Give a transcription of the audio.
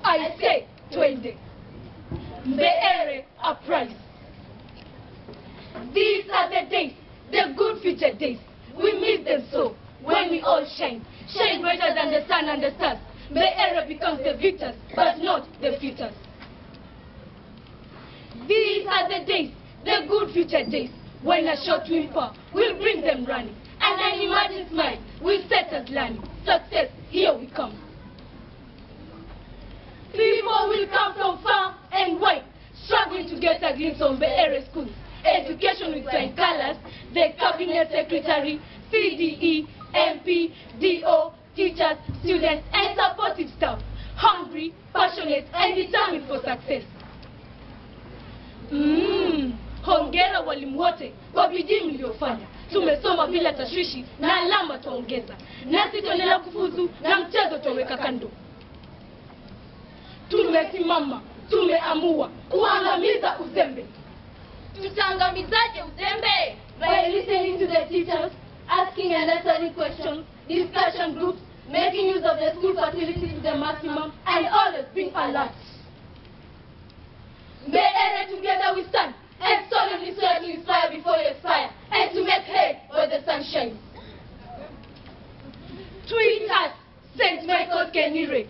I say, twende. Mbeere uprise. These are the days, the good future days. We miss them so when we all shine. Shine brighter than the sun and the stars. Mbeere becomes the victors, but not the futures. These are the days, the good future days, when a short whimper will bring them running, and an imagined smile will set us learning. Success, here we come. People will come from far and wide, struggling to get a glimpse of Mbeere schools. Education with flying colors, the cabinet secretary, CDE, MP, DO, teachers, students, and supportive staff, hungry, passionate, and determined for success. Hongera walimu wote kwa bidii mliofanya. Tumesoma bila tashwishi na alama tuongeza. Nasi tuendelea kufuzu na mchezo tuweka kando. Tumesimama, tumeamua kuangamiza uzembe. Tutaangamizaje uzembe? By listening to the teachers, asking and answering questions, discussion groups, making use of the school facilities to the maximum, and always being alert. Mbeere, together we stand, and solemnly swear to inspire before you expire, and to make hay where the sun shines. Tweet us, St. Michael's Kenire.